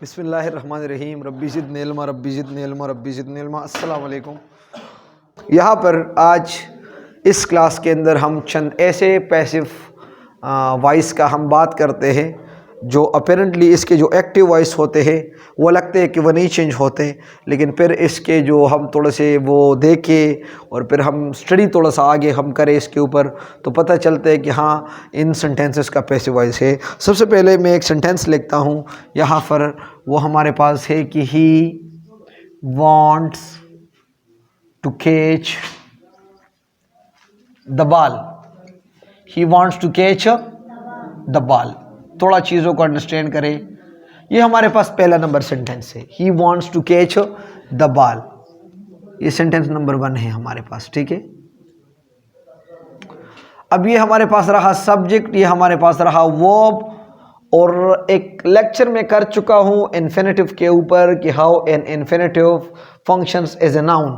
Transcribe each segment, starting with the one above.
बिस्मिल्लाहिर्रहमानिर्रहीम रब्बी ज़िदनी इल्मा रब्बी ज़िदनी इल्मा रब्बी ज़िदनी इल्मा। अस्सलाम वालेकुम। यहाँ पर आज इस क्लास के अंदर हम चंद ऐसे पैसिव वॉइस का हम बात करते हैं जो अपेरेंटली इसके जो एक्टिव वॉइस होते हैं वो लगते हैं कि वो नहीं चेंज होते, लेकिन फिर इसके जो हम थोड़े से वो देखें और फिर हम स्टडी थोड़ा सा आगे हम करें इसके ऊपर तो पता चलता है कि हाँ इन सेंटेंसेस का पैसिव वॉइस है। सबसे पहले मैं एक सेंटेंस लिखता हूँ यहाँ पर, वो हमारे पास है कि he wants to catch the ball. He wants to catch the ball. थोड़ा चीज़ों को अंडरस्टैंड करें। ये हमारे पास पहला नंबर सेंटेंस है, he wants to catch the ball. ये सेंटेंस नंबर 1 है हमारे पास, ठीक है। अब ये हमारे पास रहा सब्जेक्ट, ये हमारे पास रहा वर्ब, और एक लेक्चर में कर चुका हूं इन्फिनेटिव के ऊपर कि how an infinitive functions as a noun.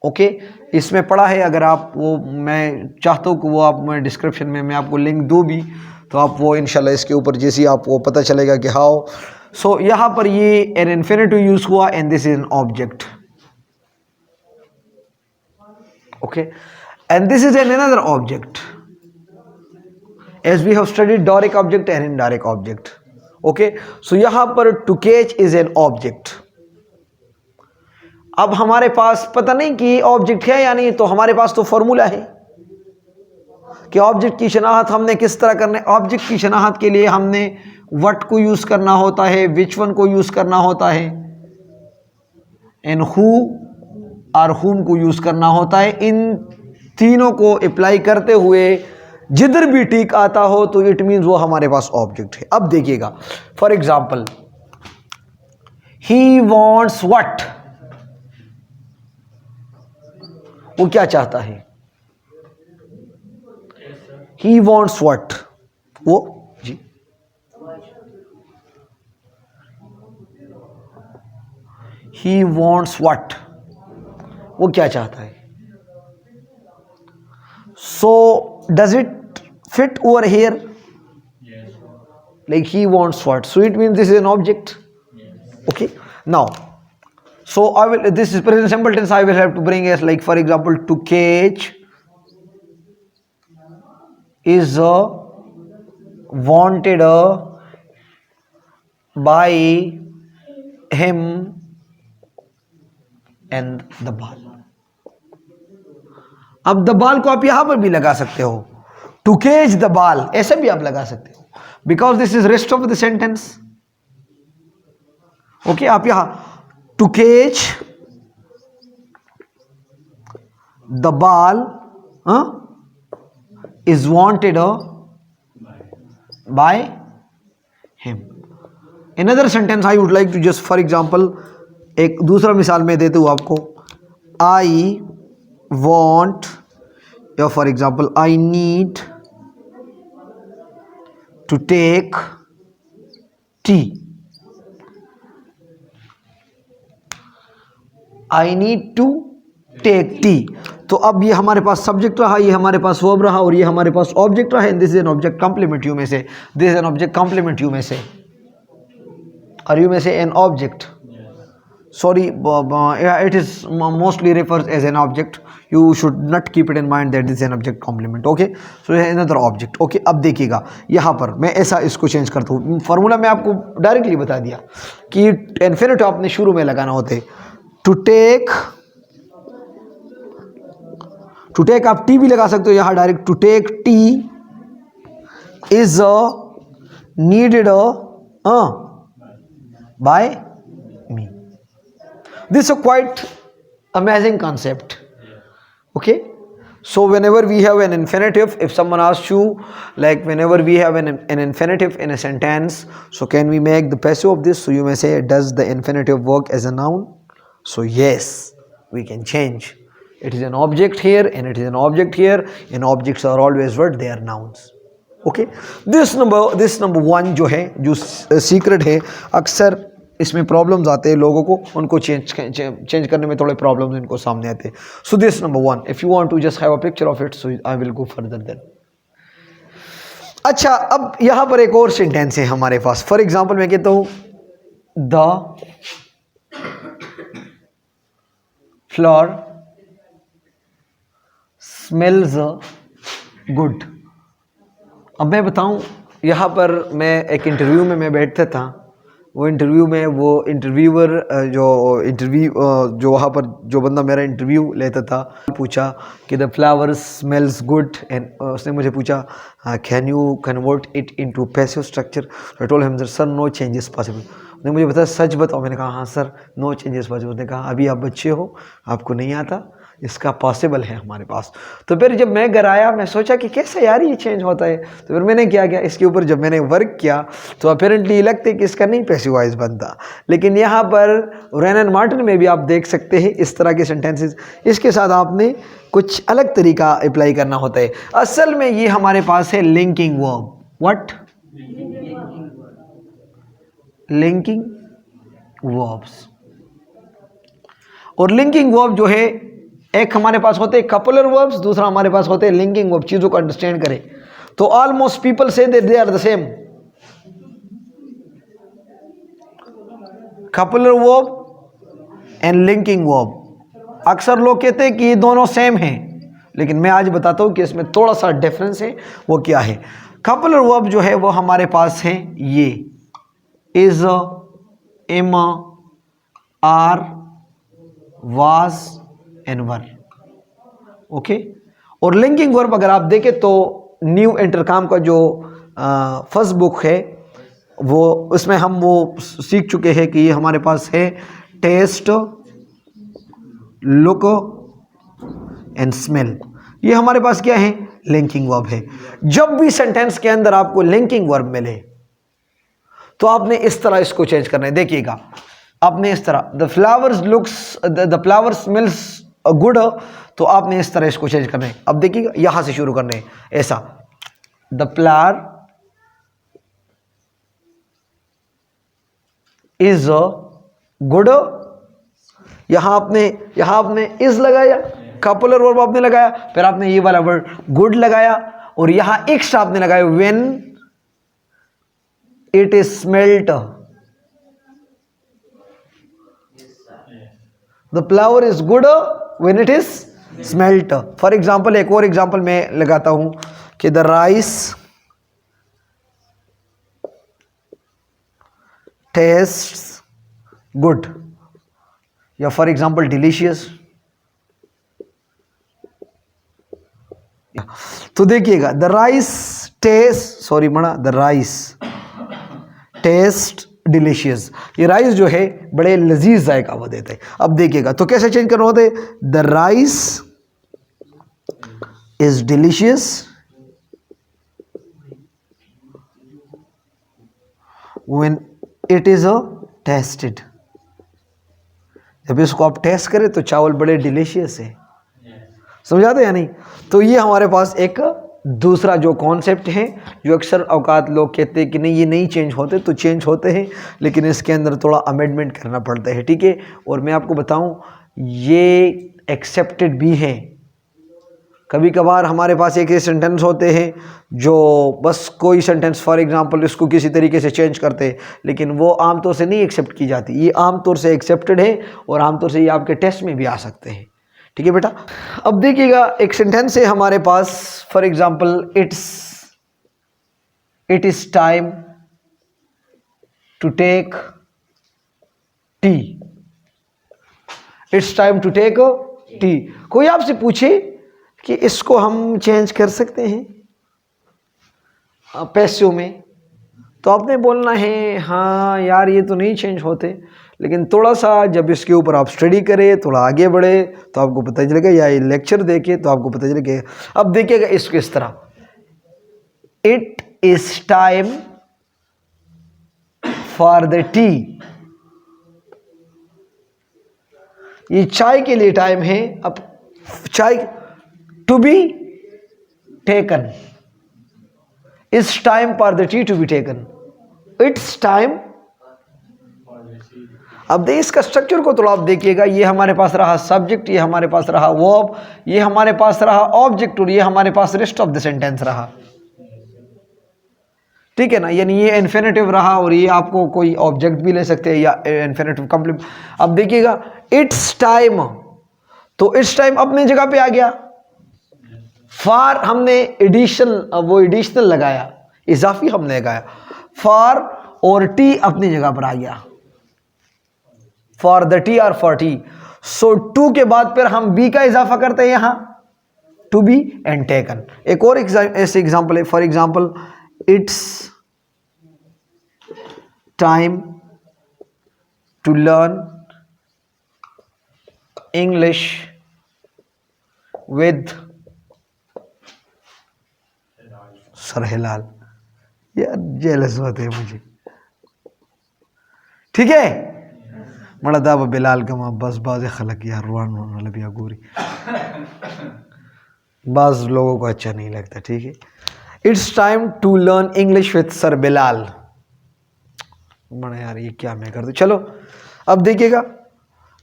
Okay, इसमें पढ़ा है। अगर आप वो, मैं चाहता हूँ कि वो आप मैं डिस्क्रिप्शन में मैं आपको लिंक दूँ भी, तो आप वो इंशाल्लाह इसके ऊपर जैसे आप वो पता चलेगा कि हाउ। सो यहाँ पर ये एन इन्फिनेटिव यूज हुआ and this is an object. Okay, and this is an another object as we have studied direct object and indirect object. Okay, so यहाँ पर to catch is an object. अब हमारे पास पता नहीं कि object है या नहीं, तो हमारे पास तो फॉर्मूला है कि ऑब्जेक्ट की शनाख्त हमने किस तरह करना है। ऑब्जेक्ट की शनाख्त के लिए हमने व्हाट को यूज करना होता है, विच वन को यूज करना होता है, एंड हु और हुम को यूज करना होता है। इन तीनों को अप्लाई करते हुए जिधर भी टिक आता हो तो इट मीन्स वो हमारे पास ऑब्जेक्ट है। अब देखिएगा, for example he wants what, वो क्या चाहता है, ही वॉन्ट्स व्हाट, वो जी ही वॉन्ट्स व्हाट, वो क्या चाहता है। So does it fit over here? Yes. Like he wants what? So it means this is an object. Yes. Okay. Now, so I will. This is present simple tense. I will have to bring as like for example, to catch is wanted by him and the ball. अब the ball को आप यहां पर भी लगा सकते हो, to catch the ball ऐसे भी आप लगा सकते हो, because this is rest of the sentence. Okay, आप यहां to catch the ball is wanted by him. Another sentence I would like to just for example, एक दूसरा मिसाल मैं देता हूं आपको। आई वॉन्ट, या for example I need to take tea. I need to take tea. तो अब ये हमारे पास सब्जेक्ट रहा, ये हमारे पास वर्ब रहा, और ये हमारे पास ऑब्जेक्ट रहा। This is an object complement, you में से this is an object complement, you में से, और यू में से an object. Sorry, it is mostly refers as an object. You should not keep it in mind that this is an object complement. Okay, so another object. Okay, अब देखिएगा यहाँ पर मैं ऐसा इसको चेंज करता हूँ। फॉर्मूला मैं आपको डायरेक्टली बता दिया कि इन्फिनिटिव आपने शुरू में लगाना होते। टू टेक आप टी भी लगा सकते हो यहाँ direct. To take tea is needed by me. This is a quite amazing concept. Okay, so whenever we have an infinitive, if someone asks you like whenever we have an infinitive in a sentence, so can we make the passive of this? So you may say, does the infinitive work as a noun? So yes, we can change. It is an object here and it is an object here, and objects are always what? They are nouns. Okay, this number 1 जो है, जो secret है, अक्सर इसमें problems आते हैं लोगों को, उनको चेंज करने में थोड़े प्रॉब्लम्स इनको सामने आते हैं। So this number 1, if you want to just have a picture of it, so I will go further then. अच्छा, अब यहां पर एक और सेंटेंस है हमारे पास। फॉर एग्जांपल मैं कहता हूं द फ्लोर स्मेल्स गुड। अब मैं बताऊं, यहाँ पर मैं एक इंटरव्यू में मैं बैठता था, वो इंटरव्यू में वो इंटरव्यूअर जो वहाँ पर जो बंदा मेरा इंटरव्यू लेता था, पूछा कि the flower smells good, and उसने मुझे पूछा can you convert it into passive structure. I told him sir no changes possible. उसने मुझे बताया सच बताओ। मैंने कहा हाँ सर नो चेंजेस पॉसिबल। उसने कहा अभी आप बच्चे हो, आपको नहीं आता, इसका पॉसिबल है हमारे पास। तो फिर जब मैं घर आया मैं सोचा कि कैसे यार ये चेंज होता है। तो फिर मैंने क्या किया, इसके ऊपर जब मैंने वर्क किया तो अपेरेंटली ये लगता है कि इसका नहीं पैसिव वॉइस बनता। लेकिन यहाँ पर रैन एंड मार्टिन में भी आप देख सकते हैं इस तरह के सेंटेंसेस। इसके साथ आपने कुछ अलग तरीका अप्लाई करना होता है। असल में ये हमारे पास है linking verb. What? Linking verbs. और लिंकिंग वर्ब जो है, एक हमारे पास होते हैं कपलर वर्ब्स, दूसरा हमारे पास होते हैं लिंकिंग वर्ब। चीजों को अंडरस्टैंड करें तो almost people say they are the same. Copular verb and linking verb, अक्सर लोग कहते हैं कि ये दोनों सेम हैं, लेकिन मैं आज बताता हूं कि इसमें थोड़ा सा डिफरेंस है। वो क्या है? कपलर वर्ब जो है वो हमारे पास है ये is, am, are, was and were. Okay. और लिंकिंग वर्ब अगर आप देखें तो न्यू इंटरकॉम का जो फर्स्ट बुक है वो, उसमें हम वो सीख चुके हैं कि ये हमारे पास है टेस्ट, लुक एंड स्मेल। ये हमारे पास क्या है? लिंकिंग वर्ब है। जब भी सेंटेंस के अंदर आपको लिंकिंग वर्ब मिले तो आपने इस तरह इसको चेंज करना है। देखिएगा, आपने इस तरह द फ्लावर स्मेल्स गुड, तो आपने इस तरह इसको चेंज करना है। अब देखिएगा, यहां से शुरू करना है ऐसा, द फ्लावर इज गुड। यहां आपने इज लगाया, कपलर वर्ब आपने लगाया, फिर आपने ये वाला वर्ड गुड लगाया, और यहां एक्स्ट्रा आपने लगाया when it is smelt. The flower is good when it is smelt. For example, एक और एग्जाम्पल मैं लगाता हूं कि द राइस टेस्ट्स गुड, या फॉर एग्जाम्पल डिलीशियस। तो देखिएगा, द राइस टेस्ट डिलीशियस। ये राइस जो है बड़े लजीज जायका वो देते हैं। अब देखिएगा तो कैसे चेंज करना होता है, the rice is delicious when it is tested. जब इसको आप टेस्ट करें तो चावल बड़े डिलीशियस है। समझाते या नहीं? तो ये हमारे पास एक दूसरा जो कॉन्सेप्ट है, जो अक्सर औकात लोग कहते हैं कि नहीं ये नहीं चेंज होते, तो चेंज होते हैं, लेकिन इसके अंदर थोड़ा अमेंडमेंट करना पड़ता है। ठीक है। और मैं आपको बताऊं, ये एक्सेप्टेड भी है। कभी कभार हमारे पास एक सेंटेंस होते हैं जो बस कोई सेंटेंस, फॉर एग्जांपल, इसको किसी तरीके से चेंज करते हैं, लेकिन वो आमतौर से नहीं एक्सेप्ट की जाती। ये आमतौर से एक्सेप्टेड है और आमतौर से ये आपके टेस्ट में भी आ सकते हैं। ठीक है बेटा। अब देखिएगा, एक सेंटेंस है हमारे पास, for example, it is time to take tea. It's time to take tea. कोई आपसे पूछे कि इसको हम चेंज कर सकते हैं पैसिव में, तो आपने बोलना है हाँ यार ये तो नहीं चेंज होते, लेकिन थोड़ा सा जब इसके ऊपर आप स्टडी करें, थोड़ा आगे बढ़े, तो आपको पता चलेगा, या ये लेक्चर देखे तो आपको पता चलेगा। अब देखिएगा इसको इस तरह, it is time for the tea. ये चाय के लिए टाइम है। अब चाय to be taken, it's time for the tea to be taken, it's time. अब इसका स्ट्रक्चर को थोड़ा आप देखिएगा, ये हमारे पास रहा सब्जेक्ट, ये हमारे पास रहा वर्ब, ये हमारे पास रहा ऑब्जेक्ट, और ये हमारे पास रेस्ट ऑफ द सेंटेंस रहा। ठीक है ना, यानी ये इन्फिनेटिव रहा और ये आपको कोई ऑब्जेक्ट भी ले सकते हैं या इन्फिनेटिव कंप्लीट। अब देखिएगा इट्स टाइम, तो इट्स टाइम अपनी जगह पे आ गया। फॉर हमने एडिशनल लगाया, इजाफी हमने लगाया फॉर, और टी अपनी जगह पर आ गया, फॉर द टी और फॉर टी। सो टू के बाद फिर हम बी का इजाफा करते हैं यहां, टू बी एंड टेकन। एक और ऐसे एग्जांपल है, for example it's time to learn English with sir Hilal. यार जेलस होते हैं मुझे, ठीक है। बड़ा दाब बिलाल का माँ बस बाज खलक यार रुआन लबिया गोरी, बाज लोगों को अच्छा नहीं लगता, ठीक है। It's time to learn English with sir Bilal. बड़ा यार ये क्या मैं कर दूं, चलो अब देखिएगा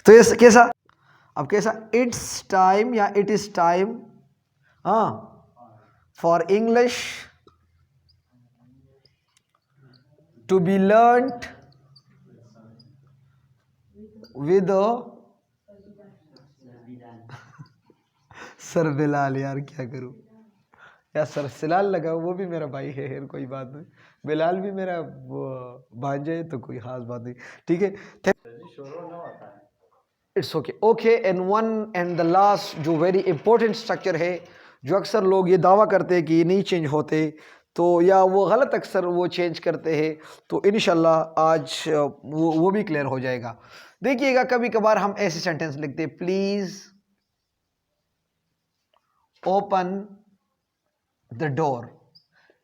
तो ये कैसा, अब कैसा, इट्स टाइम या it is time for English to be learned with sir Bilal. यार क्या करूं यार, सर सिलाल लगा, वो भी मेरा भाई है, कोई बात नहीं, बिलाल भी मेरा भांजा है, तो कोई खास बात नहीं, ठीक है। It's okay okay. And one and the last जो वेरी इंपॉर्टेंट स्ट्रक्चर है, जो अक्सर लोग ये दावा करते हैं कि ये नहीं चेंज होते, तो या वो गलत अक्सर वो चेंज करते हैं, तो इंशाल्लाह आज वो भी क्लियर हो जाएगा। देखिएगा कभी कभार हम ऐसे सेंटेंस लिखते हैं, प्लीज ओपन द डोर।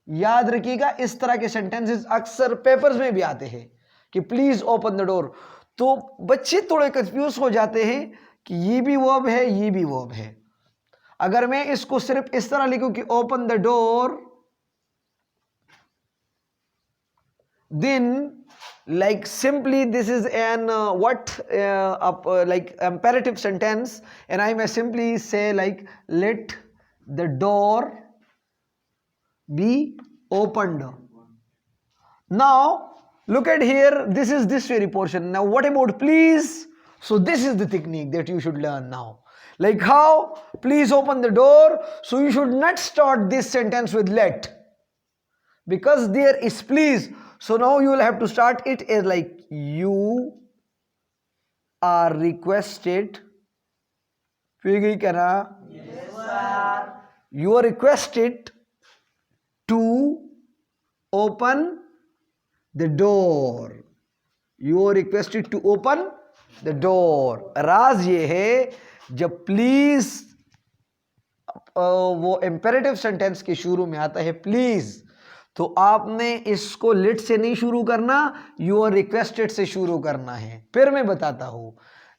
याद रखिएगा इस तरह के सेंटेंसेस अक्सर पेपर्स में भी आते हैं कि प्लीज ओपन द डोर, तो बच्चे थोड़े कंफ्यूज हो जाते हैं कि ये भी वर्ब है ये भी वर्ब है। अगर मैं इसको सिर्फ इस तरह लिखूं कि open the door, then like simply this is an like imperative sentence, and I may simply say like let the door be opened. Now look at here, this is this very portion. Now what about please? So this is the technique that you should learn now. Like how please open the door, so you should not start this sentence with let, because there is please. So now you will have to start it as like you are requested. Yes, sir. You are requested to open the door. You are requested to open the door. राज ये है जब please वो imperative sentence के शुरू में आता है please, तो आपने इसको लेट से नहीं शुरू करना, यू आर रिक्वेस्टेड से शुरू करना है। फिर मैं बताता हूं,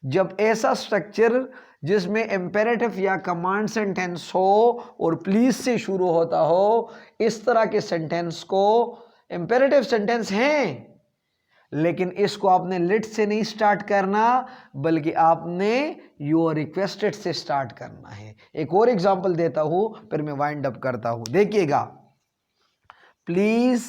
जब ऐसा स्ट्रक्चर जिसमें इम्पेरेटिव या कमांड सेंटेंस हो और प्लीज से शुरू होता हो, इस तरह के सेंटेंस को इम्पेरेटिव सेंटेंस हैं, लेकिन इसको आपने लेट से नहीं स्टार्ट करना, बल्कि आपने यू आर रिक्वेस्टेड से स्टार्ट करना है। एक और एग्जांपल देता हूं, फिर मैं वाइंड अप करता हूं। देखिएगा, प्लीज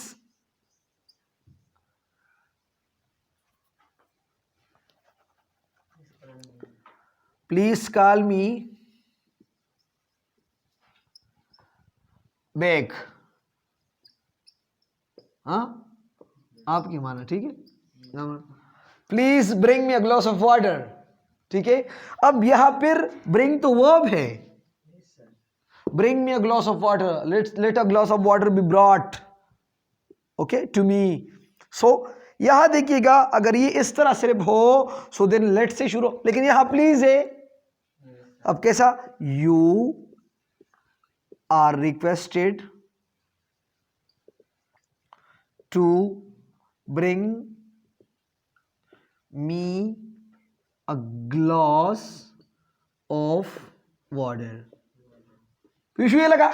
कॉल मी बैक। हाँ आपकी माना, ठीक है। Please bring me a glass of water, ठीक है। अब यहां पर ब्रिंग तो वर्ब है, bring me a glass of water, let a glass of water be brought okay to me. So यहां देखिएगा, अगर ये इस तरह सिर्फ हो सो देन लेट से शुरू, लेकिन यहां प्लीज है। अब कैसा, you are requested to bring me a glass of water. विशु ये लगा?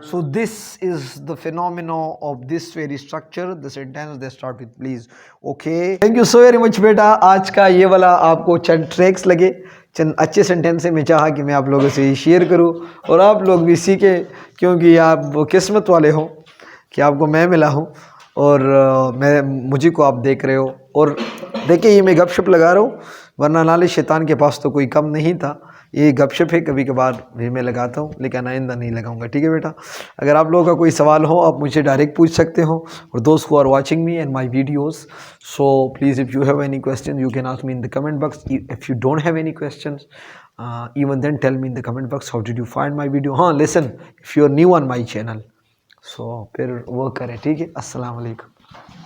So this is the phenomenon of this very structure, the sentence they start with please. Okay, thank you so very much बेटा। आज का ये वाला आपको चंद tracks लगे, चंद अच्छे सेंटेंस से मैं चाहा कि मैं आप लोगों से शेयर करूं और आप लोग भी सीखें, क्योंकि आप किस्मत वाले हो कि आपको मैं मिला हूँ और मैं मुझे को आप देख रहे हो। और देखिए ये मैं गपशप लगा रहा हूँ, वरना नाले शैतान के पास तो कोई कम नहीं था। ये गपशप है, कभी कभार भी मैं लगाता हूँ, लेकिन आइंदा नहीं लगाऊंगा। ठीक है बेटा, अगर आप लोगों का कोई सवाल हो आप मुझे डायरेक्ट पूछ सकते हो। और दोस्त who are watching me and my videos, so please if you have any question you can ask me in the comment box. If you don't have any questions even then tell me in the comment box how did you find my video। हाँ listen, if you are new on my channel, so फिर वो करें। ठीक है, अस्सलाम वालेकुम।